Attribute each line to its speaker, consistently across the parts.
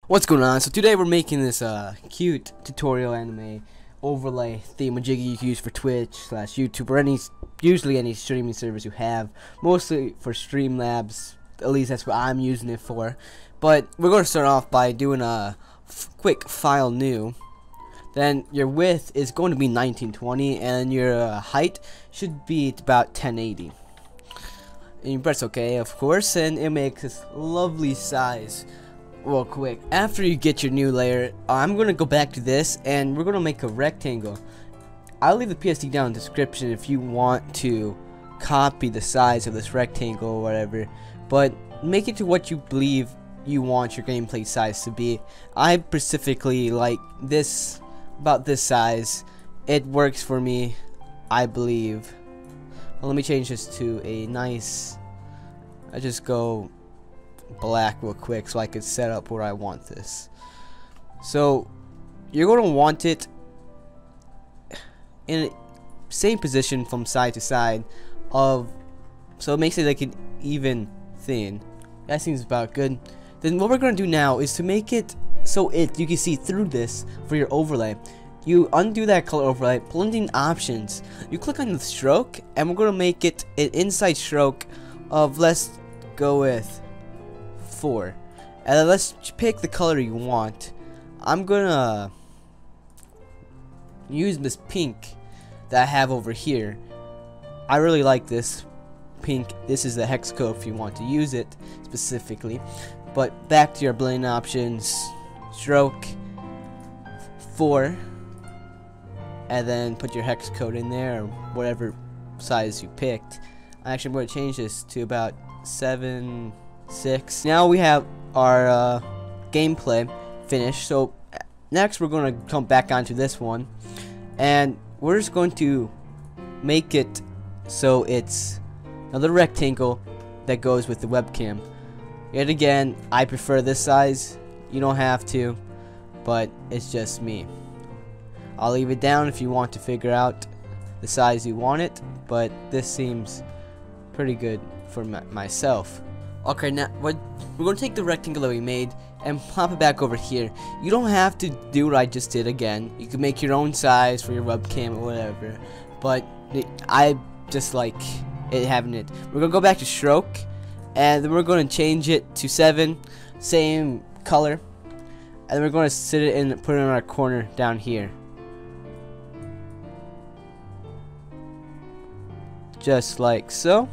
Speaker 1: What's going on? So today we're making this cute tutorial anime overlay thingamajiggy you can use for Twitch / YouTube or usually any streaming service you have, mostly for Streamlabs. At least that's what I'm using it for. But we're going to start off by doing a quick file new. Then your width is going to be 1920 and your height should be about 1080. And you press OK, of course, and it makes this lovely size. Real quick, after you get your new layer, I'm gonna go back to this and we're gonna make a rectangle. I'll leave the PSD down in the description if you want to copy the size of this rectangle or whatever, but make it to what you believe you want your gameplay size to be. I specifically like this, about this size. It works for me, I believe. Well, let me change this to a nice, I just go black real quick so I can set up where I want this. So you're going to want it in the same position from side to side of, so it makes it like an even thin. That seems about good. Then what we're going to do now is to make it so you can see through this for your overlay. You undo that color overlay, blending options, you click on the stroke, and we're going to make it an inside stroke of, let's go with 4, and then let's pick the color you want. I'm gonna use this pink that I have over here. I really like this pink. This is the hex code if you want to use it specifically. But back to your blending options, stroke 4, and then put your hex code in there or whatever size you picked. Actually, I'm going to change this to about 7, 6. Now we have our gameplay finished. So next we're going to come back onto this one, and we're just going to make it so it's another rectangle that goes with the webcam. Yet again, I prefer this size. You don't have to, but it's just me. I'll leave it down if you want to figure out the size you want it, but this seems pretty good for myself. Okay, now we're going to take the rectangle that we made and pop it back over here. You don't have to do what I just did again. You can make your own size for your webcam or whatever, but I just like it having it. We're going to go back to stroke, and then we're going to change it to 7, same color, and then we're going to sit it and put it in our corner down here. Just like so.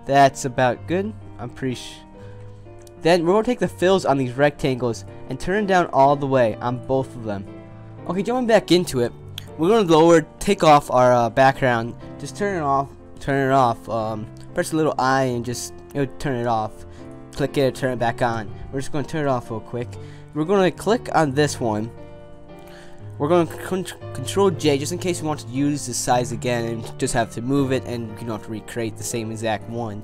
Speaker 1: That's about good. I'm pretty sure. Then we're going to take the fills on these rectangles and turn it down all the way on both of them. Okay, jumping back into it, we're going to take off our background. Just turn it off. Press the little I and just turn it off. Click it, turn it back on. We're just going to turn it off real quick. We're going to click on this one. We're going to control J just in case you want to use this size again and just have to move it and you don't have to recreate the same exact one.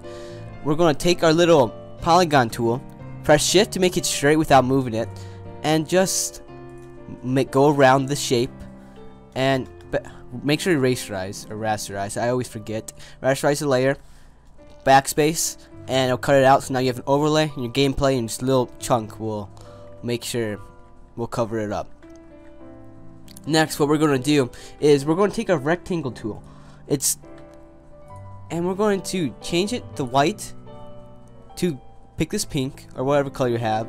Speaker 1: We're going to take our little polygon tool, press shift to make it straight without moving it, and just go around the shape and make sure you rasterize. I always forget. Rasterize the layer, backspace, and it'll cut it out. So now you have an overlay and your gameplay, and this little chunk will make sure we'll cover it up. Next, what we're going to do is we're going to take our rectangle tool. And we're going to change it to white, to pick this pink or whatever color you have,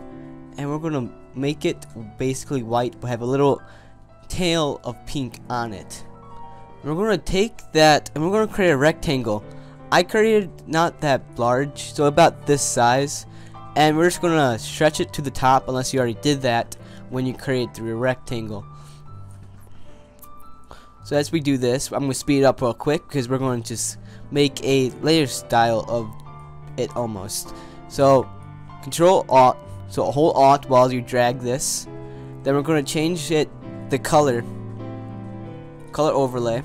Speaker 1: and we're going to make it basically white but have a little tail of pink on it. We're going to take that and we're going to create a rectangle. I created not that large, so about this size, and we're just going to stretch it to the top unless you already did that when you create the rectangle. So as we do this, I'm going to speed it up real quick because we're going to just make a layer style of it almost. So Control Alt, so hold Alt while you drag this. Then we're going to change it, the color overlay.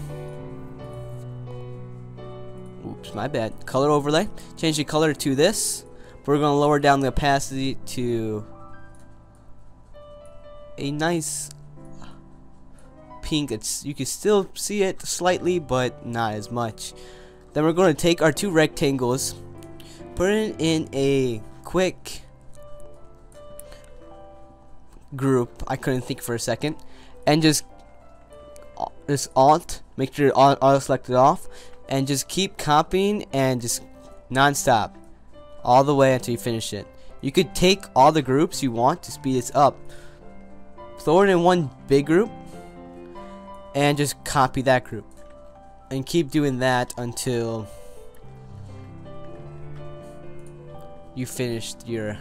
Speaker 1: Oops, my bad. Color overlay. Change the color to this. We're going to lower down the opacity to a nice pink. You can still see it slightly, but not as much. Then we're going to take our two rectangles, put it in a quick group, I couldn't think for a second, and just alt, make sure auto select it off, and just keep copying and just non-stop all the way until you finish it. You could take all the groups you want to speed this up, throw it in one big group, and just copy that group, and keep doing that until you finished your,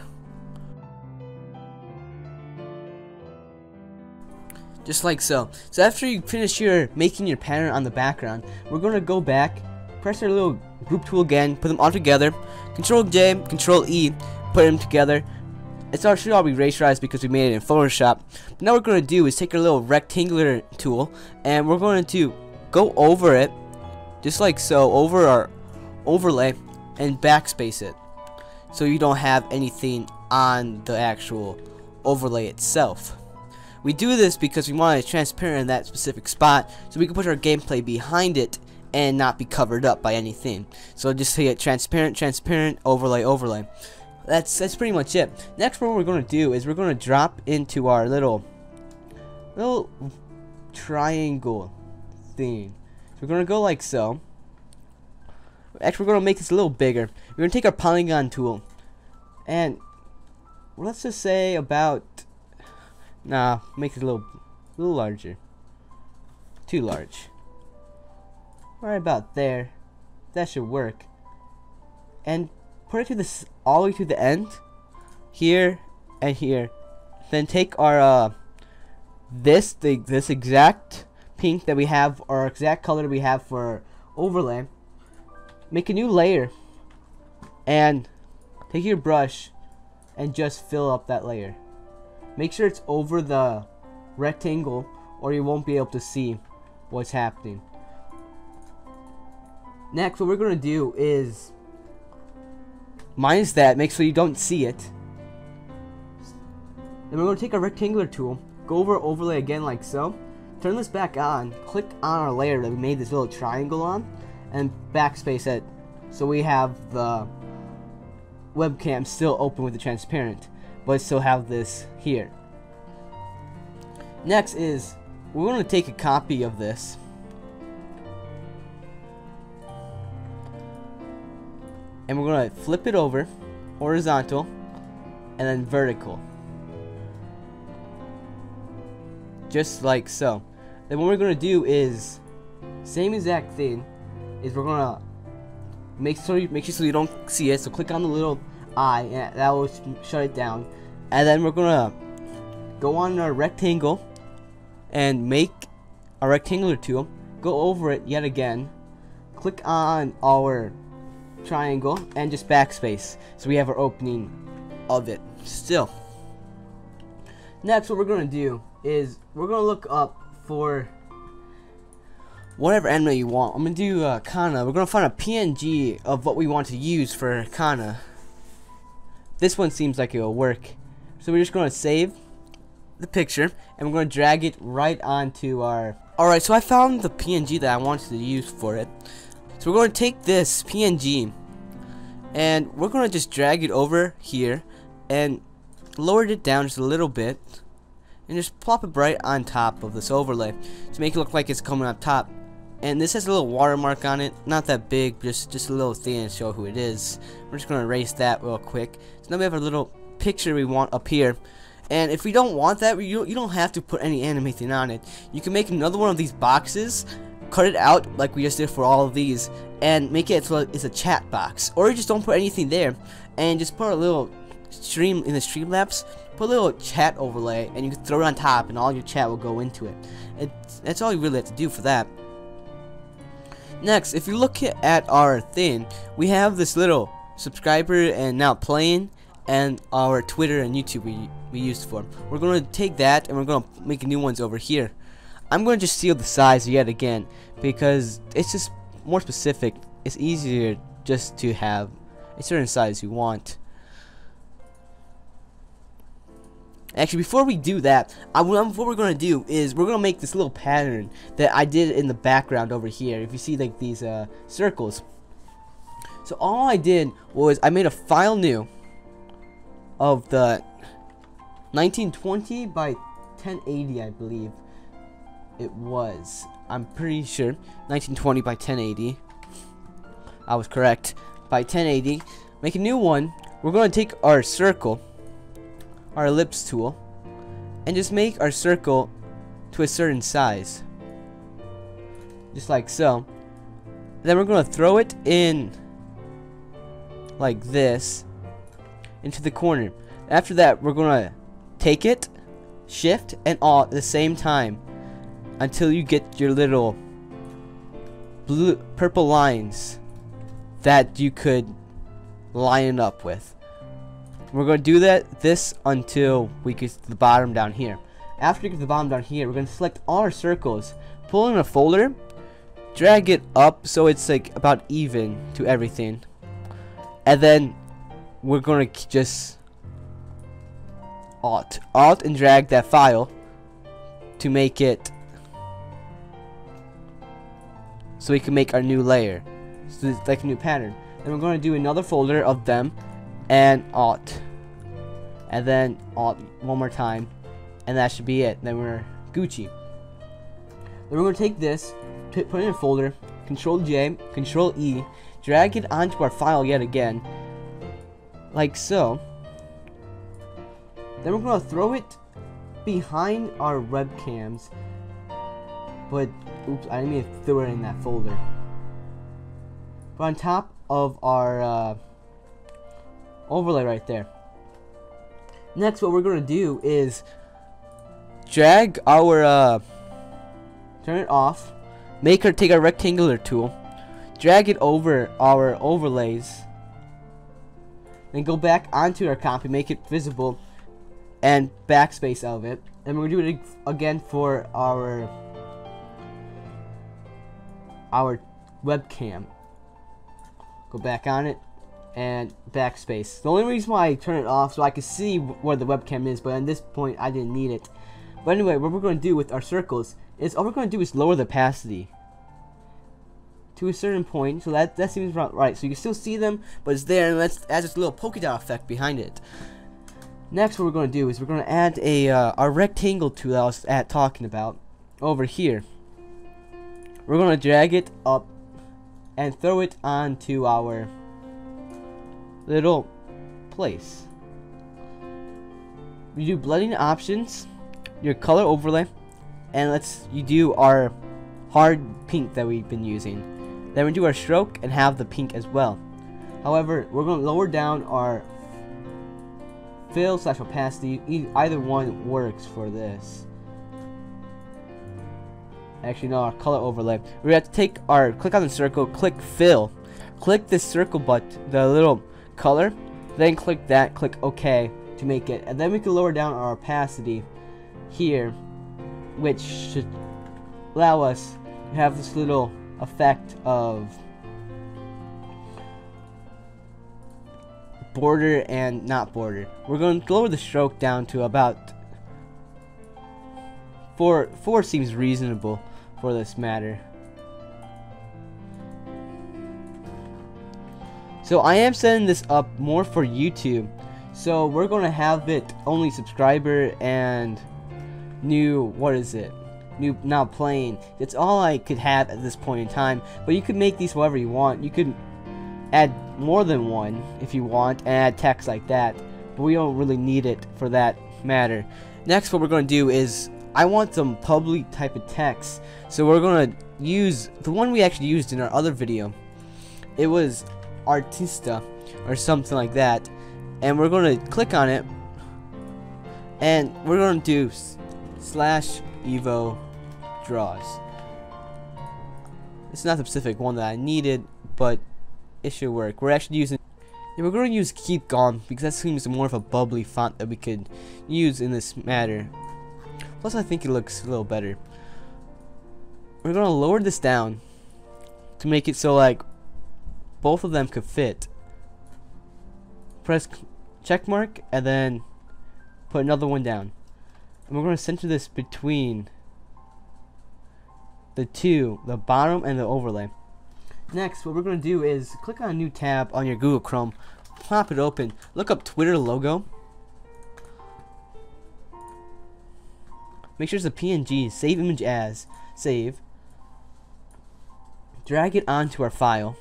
Speaker 1: just like so. So after you finish your making your pattern on the background, we're gonna go back, press our little group tool again, put them all together, Control J, Control E, put them together. Should all be rasterized because we made it in Photoshop. But now what we're gonna do is take our little rectangular tool, and we're going to go over it, just like so, over our overlay, and backspace it, so you don't have anything on the actual overlay itself. We do this because we want it transparent in that specific spot, so we can put our gameplay behind it and not be covered up by anything. So just say it transparent, transparent, overlay, overlay. That's pretty much it. Next, what we're going to do is we're going to drop into our little triangle thing. So we're going to go like so. Actually, we're going to make this a little bigger. We're going to take our polygon tool, and let's just say about, make it a little larger. Too large. Right about there. That should work. And put it to this all the way to the end, here and here. Then take our this exact pink that we have, or exact color that we have for overlay. Make a new layer, and take your brush and just fill up that layer. Make sure it's over the rectangle, or you won't be able to see what's happening. Next, what we're going to do is minus that, make sure you don't see it. Then we're going to take our rectangular tool, go over overlay again like so, turn this back on, click on our layer that we made this little triangle on, and backspace it so we have the webcam still open with the transparent, but still have this here. Next is, we're going to take a copy of this, and we're going to flip it over, horizontal, and then vertical. Just like so. Then what we're going to do is, same exact thing, is we're going to make sure you don't see it, so click on the little eye, and that will shut it down. And then we're going to go on our rectangle, and make a rectangular tool, go over it yet again, click on our triangle, and just backspace so we have our opening of it still. Next, what we're going to do is we're going to look up for whatever anime you want. I'm going to do Kana. We're going to find a PNG of what we want to use for Kana. This one seems like it will work, so we're just going to save the picture, and we're going to drag it right onto our... Alright, so I found the PNG that I wanted to use for it. So we're going to take this PNG, and we're going to just drag it over here, and lower it down just a little bit, and just plop it right on top of this overlay to make it look like it's coming up top. And this has a little watermark on it, not that big, just a little thing to show who it is. We're just going to erase that real quick. So now we have our little picture we want up here. And if we don't want that, you don't have to put any animating on it. You can make another one of these boxes, cut it out like we just did for all of these, and make it so it's a chat box. Or you just don't put anything there, and just put a little stream in the Streamlabs, put a little chat overlay, and you can throw it on top, and all your chat will go into it. That's all you really have to do for that. Next, if you look at our thing, we have this little subscriber and now playing, and our Twitter and YouTube we used for. We're going to take that, and we're going to make new ones over here. I'm going to just seal the size yet again, because it's just more specific. It's easier just to have a certain size you want. Actually, before we do that, what we're going to do is we're going to make this little pattern that I did in the background over here. If you see like these circles. So all I did was I made a file new of the 1920 by 1080, I believe it was. I'm pretty sure 1920 by 1080. I was correct. By 1080, make a new one. We're going to take our circle, our ellipse tool, and just make our circle to a certain size, just like so. Then we're going to throw it in like this into the corner. After that, we're going to take it, shift and alt at the same time until you get your little purple lines that you could line it up with. We're going to do this until we get to the bottom down here. After we get to the bottom down here, we're going to select all our circles, pull in a folder, drag it up so it's like about even to everything, and then we're going to just alt and drag that file to make it so we can make our new layer, so it's like a new pattern. Then we're going to do another folder of them and alt, and then alt one more time, and that should be it. Then we're Gucci. Then we're going to take this, put it in a folder, Control J, Control E, drag it onto our file yet again, like so. Then we're going to throw it behind our webcams, but oops, I didn't mean to throw it in that folder. But on top of our overlay right there. Next, what we're going to do is drag our turn it off, take our rectangular tool, drag it over our overlays, then go back onto our copy, make it visible, and backspace of it. And we're going to do it again for our webcam. Go back on it and backspace. The only reason why I turn it off so I can see where the webcam is, but at this point I didn't need it. But anyway, what we're going to do with our circles is all we're going to do is lower the opacity to a certain point, so that seems right. So you can still see them, but it's there, and let's add this little polka dot effect behind it. Next, what we're going to do is we're going to add our rectangle tool that I was talking about over here. We're going to drag it up and throw it onto our little place. We do blending options, your color overlay, and you do our hard pink that we've been using. Then we do our stroke and have the pink as well. However, we're going to lower down our fill / opacity. Either one works for this. Actually, no, our color overlay. We have to click on the circle, click fill, click this circle button, the little color, then click that, click OK to make it, and then we can lower down our opacity here, which should allow us to have this little effect of border and not border. We're going to lower the stroke down to about 4 seems reasonable for this matter. So I am setting this up more for YouTube, so we're going to have it only subscriber and new now playing. It's all I could have at this point in time, but you could make these whatever you want. You could add more than one if you want and add text like that, but we don't really need it for that matter. Next, what we're going to do is I want some public type of text, so we're going to use the one we actually used in our other video. It was Artista or something like that, and we're going to click on it, and we're going to do /evo draws. It's not the specific one that I needed, but it should work. We're actually using, we're going to use Keep Calm because that seems more of a bubbly font that we could use in this matter. Plus, I think it looks a little better. We're going to lower this down to make it so like both of them could fit. Press check mark and then put another one down. And we're going to center this between the two, the bottom and the overlay. Next, what we're going to do is click on a new tab on your Google Chrome, pop it open, look up Twitter logo, make sure it's a PNG, save image as, save, drag it onto our file.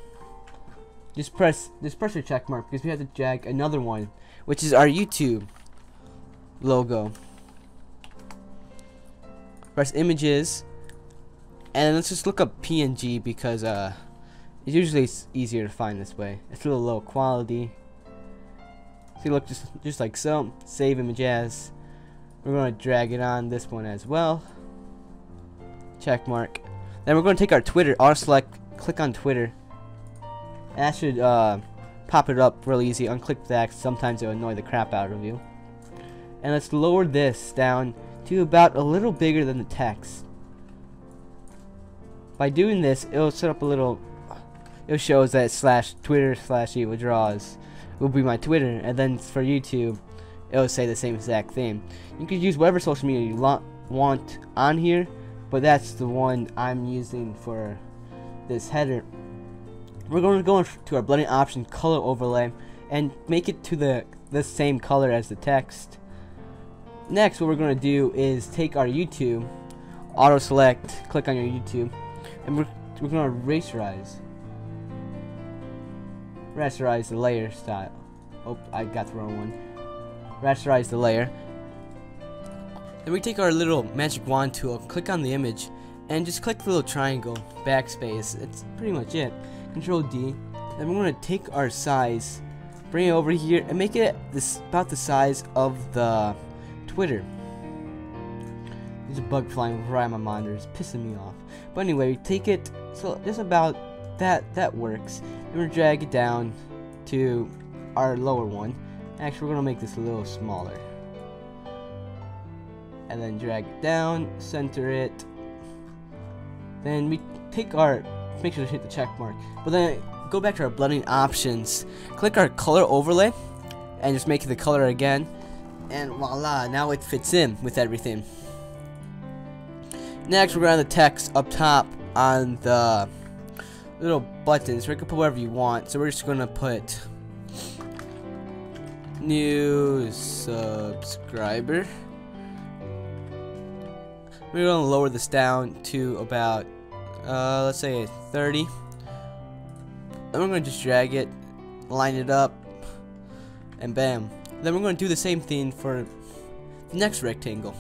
Speaker 1: Just press your check mark because we have to drag another one, which is our YouTube logo. Press images, and let's just look up PNG because it's usually easier to find this way. It's a little low quality. See, look, just like so. Save image as. We're going to drag it on this one as well. Check mark. Then we're going to take our Twitter, auto select, click on Twitter. That should pop it up real easy. Unclick that. Sometimes it'll annoy the crap out of you. And let's lower this down to about a little bigger than the text. By doing this, it'll set up a little. It shows that /Twitter/EvoDraws will be my Twitter, and then for YouTube, it'll say the same exact thing. You can use whatever social media you want on here, but that's the one I'm using for this header. We're going to go to our blending option color overlay and make it to the same color as the text. Next, what we're going to do is take our YouTube, auto select, click on your YouTube, and we're going to rasterize the layer style. Oh, I got the wrong one. Rasterize the layer. Then we take our little magic wand tool, click on the image, and just click the little triangle, backspace. It's pretty much it. Control D. Then we're going to take our size, bring it over here, and make it about the size of the Twitter. There's a bug flying right on my monitor. It's pissing me off. But anyway, we take it, so just about that works. And we're drag it down to our lower one. Actually, we're going to make this a little smaller. And then drag it down, center it. Then we take our, make sure to hit the check mark. But then go back to our blending options, click our color overlay, and just make it the color again. And voila, now it fits in with everything. Next, we're going to the text up top on the little buttons. We can put whatever you want. So we're just going to put new subscriber. We're going to lower this down to about, let's say 30. Then we're going to just drag it, line it up, and bam. Then we're going to do the same thing for the next rectangle.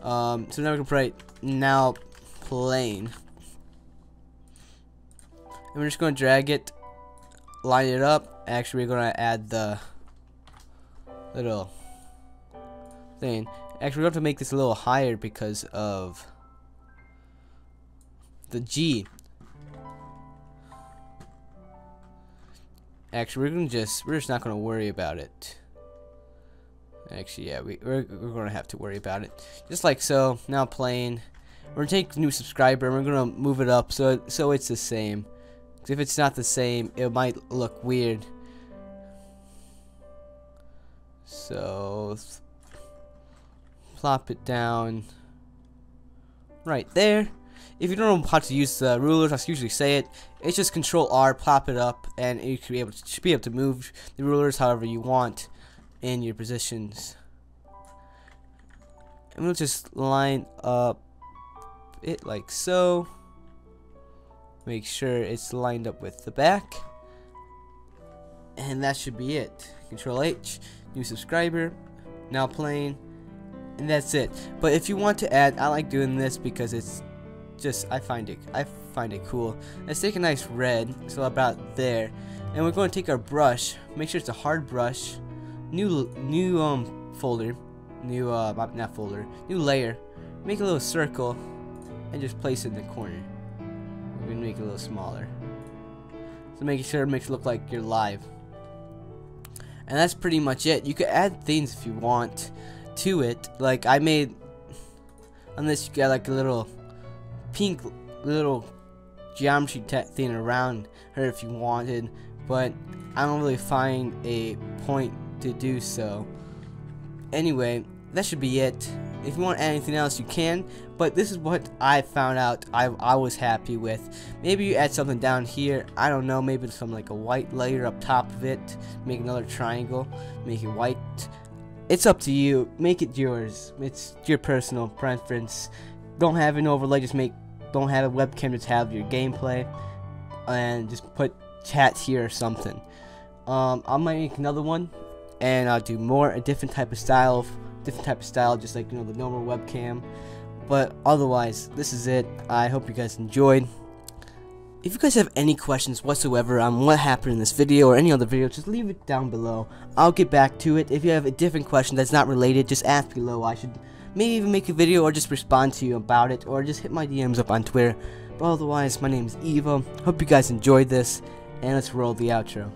Speaker 1: So now we're going to write now plain. And we're just going to drag it, line it up. Actually, we're going to add the little thing. Actually, we're going to make this a little higher because of the G. Actually, we're just not gonna worry about it. Actually, yeah, we're gonna have to worry about it. Just like so. Now plain. We're gonna take new subscriber and we're gonna move it up so it's the same. 'Cause if it's not the same, it might look weird. So plop it down right there. If you don't know how to use the rulers, I usually say it. It's just Control R, plop it up, and you should be able to move the rulers however you want in your positions. And we'll just line up it like so. Make sure it's lined up with the back, and that should be it. Control H, new subscriber, now plain, and that's it. But if you want to add, I like doing this because it's just I find it cool. Let's take a nice red, so about there, and we're going to take our brush. Make sure it's a hard brush. New folder, new not folder, new layer. Make a little circle, and just place it in the corner. We're gonna make it a little smaller, so making sure it makes it look like you're live. And that's pretty much it. You could add things if you want to it. Like I made on this, you got like a little pink little geometry thing around her if you wanted, but I don't really find a point to do so. Anyway, that should be it. If you want to add anything else, you can, but this is what I found out I was happy with. Maybe you add something down here, I don't know, maybe some like a white layer up top of it, make another triangle, make it white. it's up to you. Make it yours. It's your personal preference. Don't have an overlay. Don't have a webcam. Just have your gameplay, and just put chat here or something. I might make another one, and I'll do a different type of style, just like the normal webcam. But otherwise, this is it. I hope you guys enjoyed. If you guys have any questions whatsoever on what happened in this video or any other video, just leave it down below. I'll get back to it. If you have a different question that's not related, just ask below. I should maybe even make a video or just respond to you about it, or just hit my DMs up on Twitter. But otherwise, my name is Evo. Hope you guys enjoyed this, and let's roll the outro.